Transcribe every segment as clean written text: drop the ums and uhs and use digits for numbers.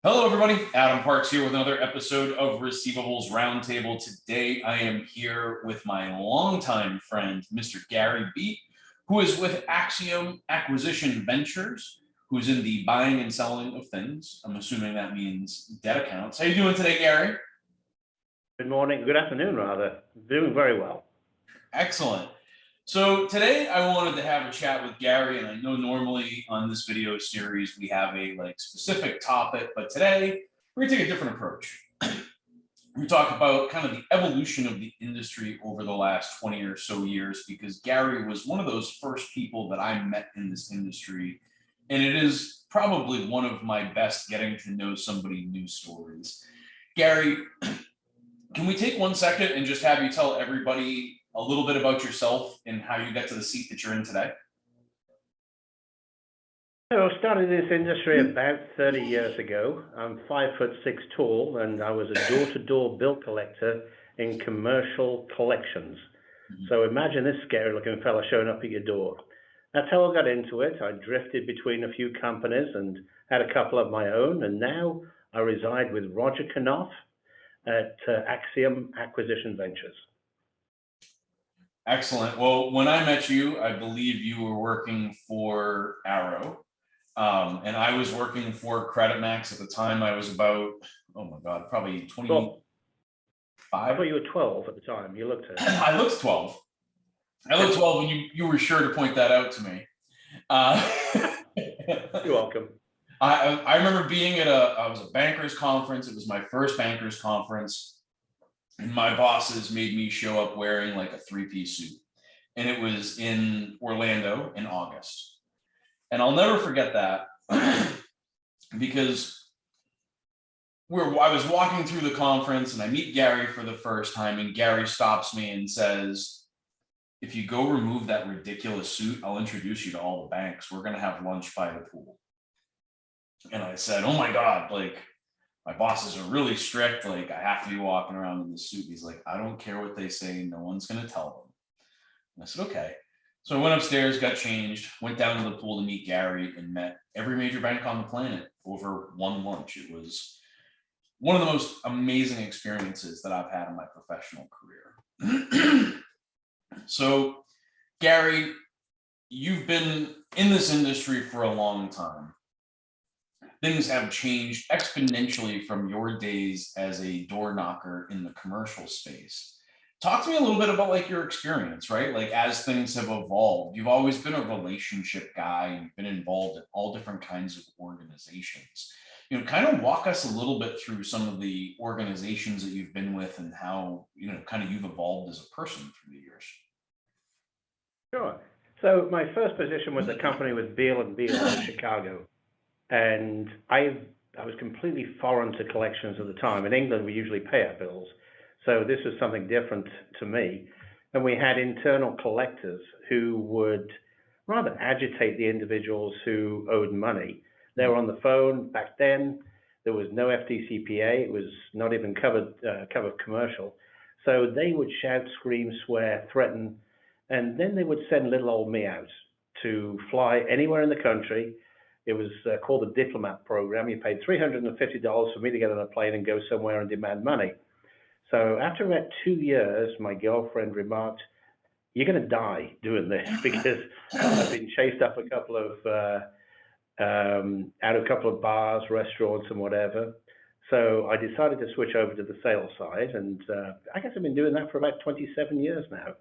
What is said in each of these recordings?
Hello, everybody. Adam Parks here with another episode of Receivables Roundtable. Today, I am here with my longtime friend, Mr. Gary Beet, who is with Axiom Acquisition Ventures, who's in the buying and selling of things. I'm assuming that means debt accounts. How are you doing today, Gary? Good morning. Good afternoon, rather. Doing very well. Excellent. So today I wanted to have a chat with Gary, and I know normally on this video series we have a specific topic, but today we're gonna take a different approach. We talk about kind of the evolution of the industry over the last 20 or so years, because Gary was one of those first people that I met in this industry, and it is probably one of my best getting to know somebody new stories. Gary, can we take 1 second and just have you tell everybody a little bit about yourself and how you got to the seat that you're in today? So I started this industry about 30 years ago. I'm 5'6" tall, and I was a door-to-door bill collector in commercial collections. So imagine this scary-looking fella showing up at your door. That's how I got into it. I drifted between a few companies and had a couple of my own, and now I reside with Roger Knopf at Axiom Acquisition Ventures. Excellent. Well, when I met you, I believe you were working for Arrow, and I was working for Credit Max at the time. I was about, oh my God, probably 25. I thought you were 12 at the time. You looked at it. I looked 12. I looked 12, and you were sure to point that out to me. You're welcome. I remember being at I was a bankers conference. It was my first bankers conference. And my bosses made me show up wearing like a three-piece suit. And it was in Orlando in August. And I'll never forget that because I was walking through the conference and I meet Gary for the first time, and Gary stops me and says, "If you go remove that ridiculous suit, I'll introduce you to all the banks. We're going to have lunch by the pool." And I said, "Oh my God, my bosses are really strict. I have to be walking around in the suit." He's like, "I don't care what they say. No one's going to tell them." And I said, "Okay." So I went upstairs, got changed, went down to the pool to meet Gary, and met every major bank on the planet over one lunch. It was one of the most amazing experiences that I've had in my professional career. So, Gary, you've been in this industry for a long time. Things have changed exponentially from your days as a door knocker in the commercial space. Talk to me a little bit about your experience, right? As things have evolved, you've always been a relationship guy and you've been involved in all different kinds of organizations. Kind of walk us a little bit through some of the organizations that you've been with and how, kind of you've evolved as a person through the years. Sure. So my first position was a company with Beal & Beal in Chicago. And I was completely foreign to collections at the time. In England, we usually pay our bills. So this was something different to me. And we had internal collectors who would rather agitate the individuals who owed money. They were on the phone. Back then, there was no FDCPA. It was not even covered commercial. So they would shout, scream, swear, threaten, and then they would send little old me out to fly anywhere in the country. It was called the Diplomat Program. You paid $350 for me to get on a plane and go somewhere and demand money. So after about 2 years, my girlfriend remarked, "You're going to die doing this," because I've been chased up out of a couple of bars, restaurants, and whatever. So I decided to switch over to the sales side, and I guess I've been doing that for about 27 years now.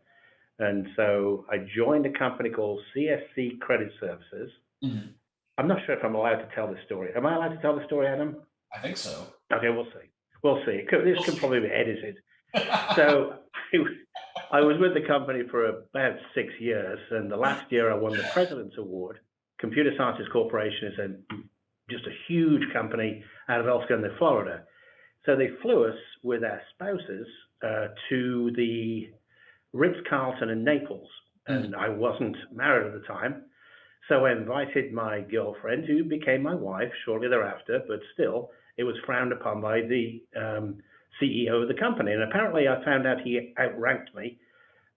And so I joined a company called CSC Credit Services. Mm-hmm. I'm not sure if I'm allowed to tell this story. Am I allowed to tell the story, Adam? I think so. Okay, we'll see. We'll see. This could probably be edited. So I was with the company for about 6 years, and the last year I won the President's Award. Computer Sciences Corporation is just a huge company out of El Segundo, Florida. So they flew us with our spouses to the Ritz-Carlton in Naples, and I wasn't married at the time. So I invited my girlfriend, who became my wife shortly thereafter, but still, it was frowned upon by the CEO of the company. And apparently I found out he outranked me,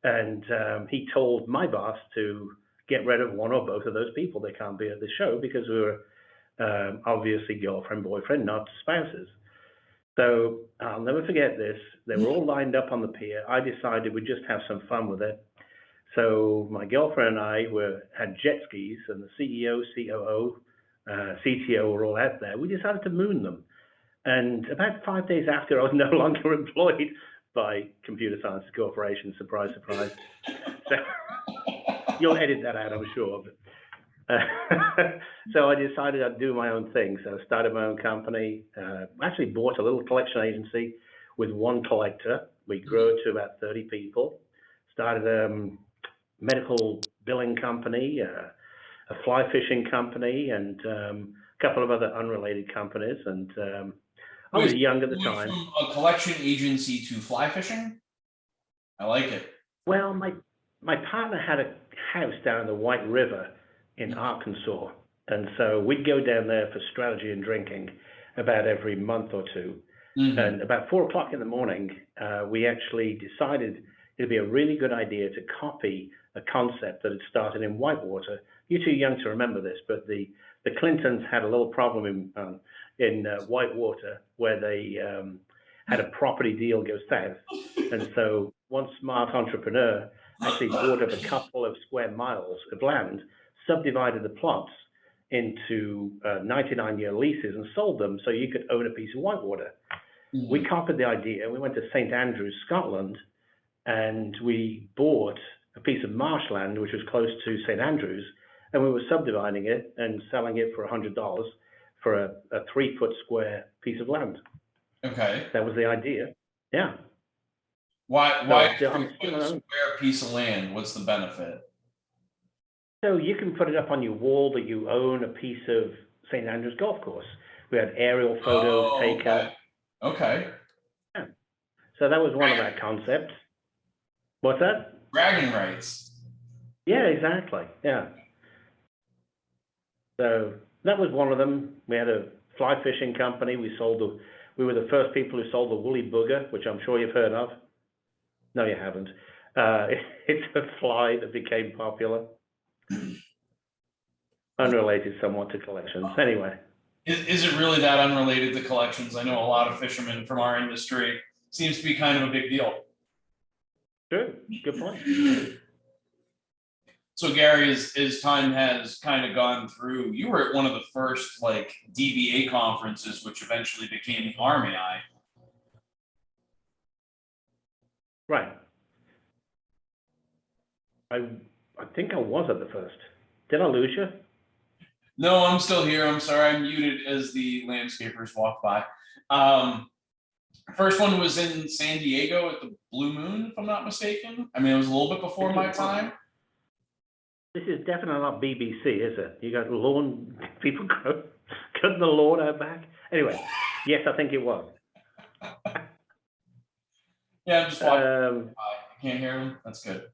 and he told my boss to get rid of one or both of those people. They can't be at the show because we were obviously girlfriend, boyfriend, not spouses. So I'll never forget this. They were all lined up on the pier. I decided we'd just have some fun with it. So my girlfriend and I had jet skis, and the CEO, COO, CTO were all out there. We decided to moon them. And about 5 days after, I was no longer employed by Computer Sciences Corporation. Surprise, surprise. So you'll edit that out, I'm sure. So I decided I'd do my own thing. So I started my own company. Actually bought a little collection agency with one collector. We grew it to about 30 people. Started a medical billing company, a fly fishing company, and a couple of other unrelated companies. And I was young at the time. From a collection agency to fly fishing? I like it. Well, my partner had a house down the White River in Arkansas. And so we'd go down there for strategy and drinking about every month or two. Mm-hmm. And about 4 o'clock in the morning, we actually decided it'd be a really good idea to copy a concept that had started in Whitewater. You're too young to remember this, but the Clintons had a little problem in Whitewater where they had a property deal go south. And so one smart entrepreneur actually bought up a couple of square miles of land, subdivided the plots into 99-year leases and sold them so you could own a piece of Whitewater. Mm-hmm. We copied the idea. We went to St. Andrews, Scotland, and we bought a piece of marshland which was close to St. Andrews, and we were subdividing it and selling it for $100 for a 3-foot square piece of land. Okay. That was the idea. Yeah. Why a square piece of land? What's the benefit? So you can put it up on your wall that you own a piece of St. Andrews golf course. We had aerial photos taken. Okay. Yeah. So that was one of our concepts. What's that? Bragging rights. Yeah, exactly. Yeah. So that was one of them. We had a fly fishing company. We were the first people who sold the woolly booger, which I'm sure you've heard of. No, you haven't. It's a fly that became popular. Unrelated somewhat to collections. Anyway. Is it really that unrelated to collections? I know a lot of fishermen from our industry. Seems to be kind of a big deal. Good. Good point. So Gary, as time has kind of gone through, you were at one of the first like DBA conferences, which eventually became the RMAI. Right. I think I was at the first. Did I lose you? No, I'm still here. I'm sorry, I'm muted as the landscapers walk by. First one was in San Diego at the Blue Moon, if I'm not mistaken. I mean, it was a little bit before my time. This is definitely not BBC, is it? You got lawn people cutting the lawn out back. Anyway, yes, I think it was. Yeah, I'm just walking. I can't hear them. That's good.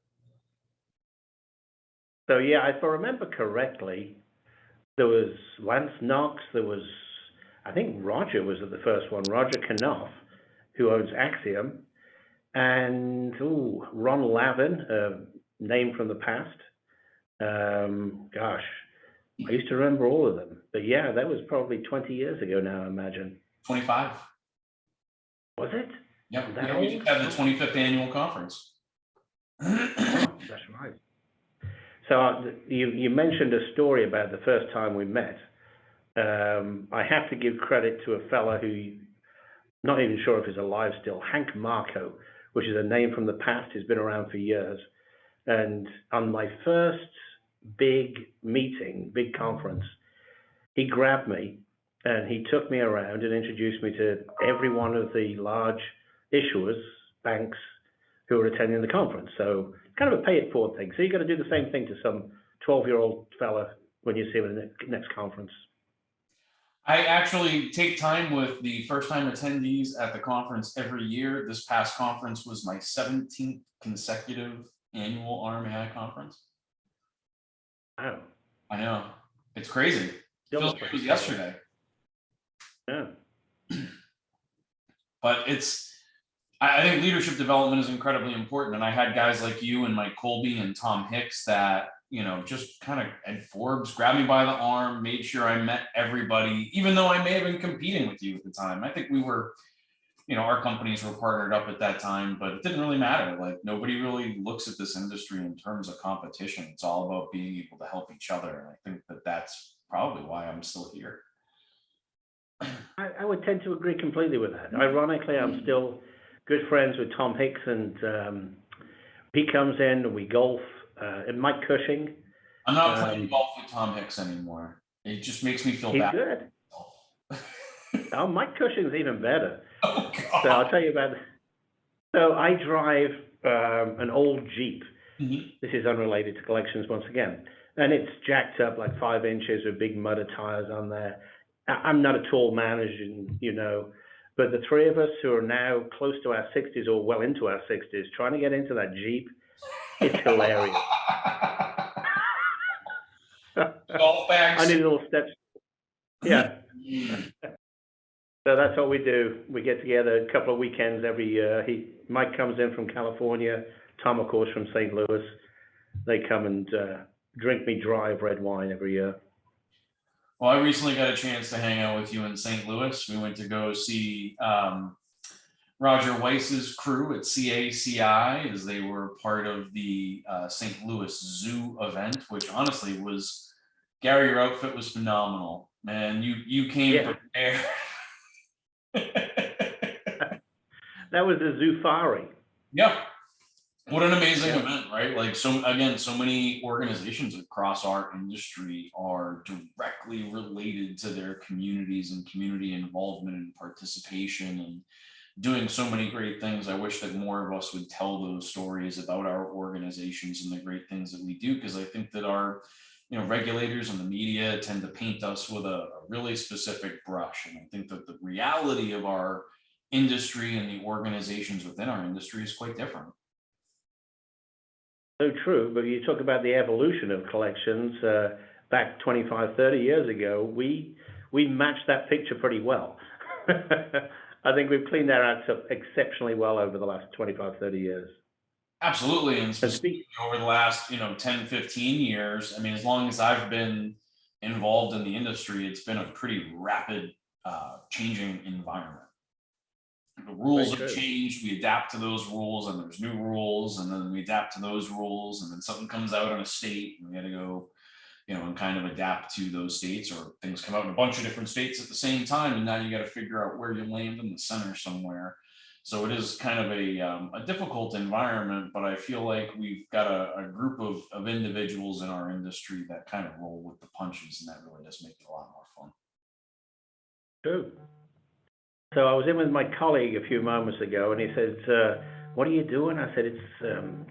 So yeah, if I remember correctly, there was Lance Knox. There was, I think Roger was at the first one. Roger Knopf, who owns Axiom, and Ron Lavin, a name from the past. Gosh, I used to remember all of them. But yeah, that was probably 20 years ago now, I imagine. 25. Was it? Yep. Yeah, we just had the 25th annual conference. Oh, that's right. So you mentioned a story about the first time we met. I have to give credit to a fella who, not even sure if he's alive still, Hank Marco, which is a name from the past. He's been around for years. And on my first big meeting, big conference, he grabbed me and he took me around and introduced me to every one of the large issuers, banks, who were attending the conference. So kind of a pay it forward thing. So you got to do the same thing to some 12-year-old fella when you see him at the next conference. I actually take time with the first-time attendees at the conference every year. This past conference was my 17th consecutive annual RMAI conference. Wow. I know. It's crazy. Feels like it was yesterday. Yeah. But it's I think leadership development is incredibly important. And I had guys like you and Mike Colby and Tom Hicks that, just kind of, Ed Forbes grabbed me by the arm, made sure I met everybody, even though I may have been competing with you at the time. I think we were, our companies were partnered up at that time, but it didn't really matter. Like, nobody really looks at this industry in terms of competition. It's all about being able to help each other. And I think that that's probably why I'm still here. I would tend to agree completely with that. Ironically, I'm still good friends with Tom Hicks, and he comes in and we golf. And Mike Cushing. I'm not playing golf with Tom Hicks anymore. It just makes me feel bad. He's good. Oh, Mike Cushing's even better. Oh, God. So I'll tell you about it. So I drive an old Jeep. Mm-hmm. This is unrelated to collections once again. And it's jacked up like 5 inches with big mudder tires on there. I'm not a tall man, as you know, but the three of us who are now close to our 60s or well into our 60s, trying to get into that Jeep, it's hilarious. Golf bags. I need little steps. Yeah. So that's what we do. We get together a couple of weekends every year. Mike comes in from California, Tom, of course, from St. Louis. They come and drink me dry of red wine every year. Well, I recently got a chance to hang out with you in St. Louis. We went to go see Roger Weiss's crew at CACI, as they were part of the St. Louis Zoo event, which honestly was, Gary, your outfit was phenomenal. Man, you came prepared. That was the Zoofari. Yeah. What an amazing event, right? Like, so many organizations across our industry are directly related to their communities and community involvement and participation and doing so many great things. I wish that more of us would tell those stories about our organizations and the great things that we do, because I think that our regulators and the media tend to paint us with a really specific brush. And I think that the reality of our industry and the organizations within our industry is quite different. So true, but you talk about the evolution of collections back 25, 30 years ago, we matched that picture pretty well. I think we've cleaned that out exceptionally well over the last 25, 30 years. Absolutely. And specifically over the last, 10, 15 years, I mean, as long as I've been involved in the industry, it's been a pretty rapid changing environment. The rules have changed, we adapt to those rules, and there's new rules, and then we adapt to those rules, and then something comes out in a state, and we got to go, and kind of adapt to those states, or things come out in a bunch of different states at the same time, and now you got to figure out where you land in the center somewhere. So it is kind of a difficult environment, but I feel like we've got a group of individuals in our industry that kind of roll with the punches, and that really does make it a lot more fun. True. So I was in with my colleague a few moments ago, and he said, what are you doing? I said, it's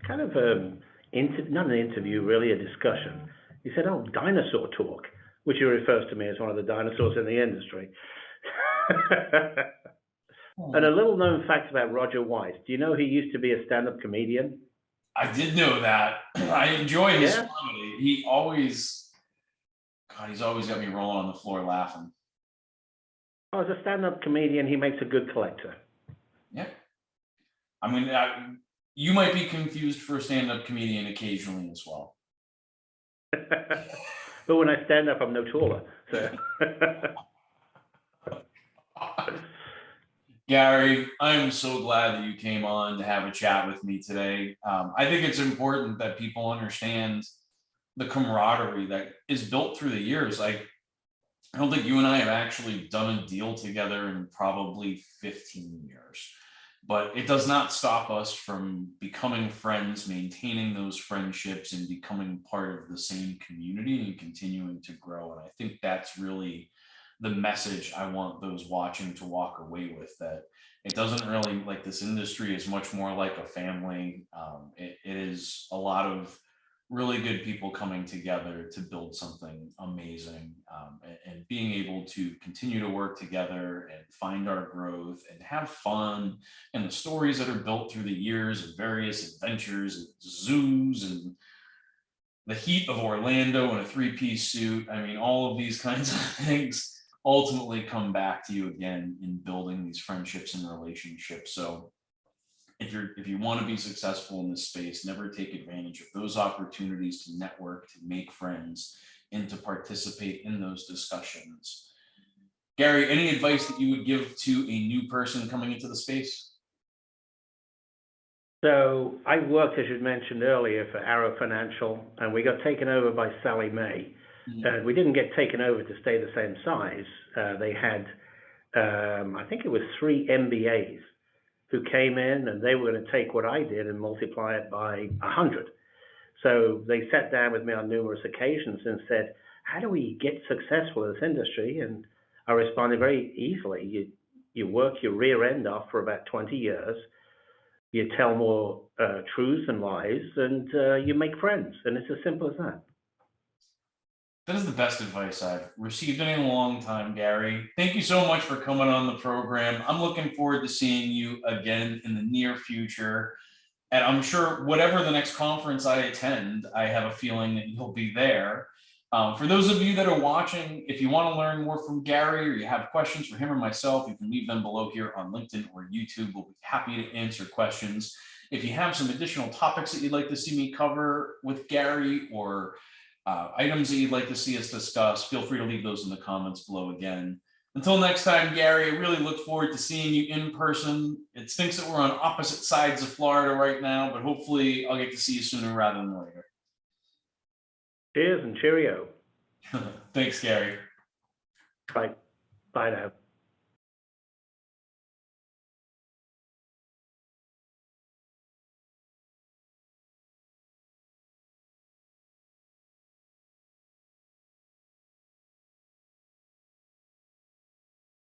kind of not an interview, really a discussion. He said, oh, dinosaur talk, which he refers to me as one of the dinosaurs in the industry. And a little known fact about Roger Weiss. Do you know he used to be a stand-up comedian? I did know that. I enjoy his comedy. He's always got me rolling on the floor laughing. Oh, as a stand-up comedian, he makes a good collector. Yeah. I mean, you might be confused for a stand-up comedian occasionally as well. But when I stand up, I'm no taller. So. Gary, I am so glad that you came on to have a chat with me today. I think it's important that people understand the camaraderie that is built through the years. I don't think you and I have actually done a deal together in probably 15 years, but it does not stop us from becoming friends, maintaining those friendships, and becoming part of the same community and continuing to grow. And I think that's really the message I want those watching to walk away with, that it doesn't really, like, this industry is much more like a family. It is a lot of really good people coming together to build something amazing, and being able to continue to work together and find our growth and have fun, and the stories that are built through the years of various adventures and zoos and the heat of Orlando in a 3-piece suit. I mean, all of these kinds of things ultimately come back to you again in building these friendships and relationships. So if you want to be successful in this space, never take advantage of those opportunities to network, to make friends, and to participate in those discussions. Gary, any advice that you would give to a new person coming into the space? So I worked, as you mentioned earlier, for Arrow Financial, and we got taken over by Sally Mae. Mhm. We didn't get taken over to stay the same size. They had, I think it was 3 MBAs who came in, and they were going to take what I did and multiply it by 100. So they sat down with me on numerous occasions and said, how do we get successful in this industry? And I responded very easily. You work your rear end off for about 20 years. You tell more truths than lies, and you make friends. And it's as simple as that. That is the best advice I've received in a long time, Gary. Thank you so much for coming on the program. I'm looking forward to seeing you again in the near future. And I'm sure whatever the next conference I attend, I have a feeling that you'll be there. For those of you that are watching, if you want to learn more from Gary or you have questions for him or myself, you can leave them below here on LinkedIn or YouTube. We'll be happy to answer questions. If you have some additional topics that you'd like to see me cover with Gary, or items that you'd like to see us discuss, feel free to leave those in the comments below again. Until next time, Gary, I really look forward to seeing you in person. It stinks that we're on opposite sides of Florida right now, but hopefully I'll get to see you sooner rather than later. Cheers and cheerio. Thanks, Gary. Bye. Bye now.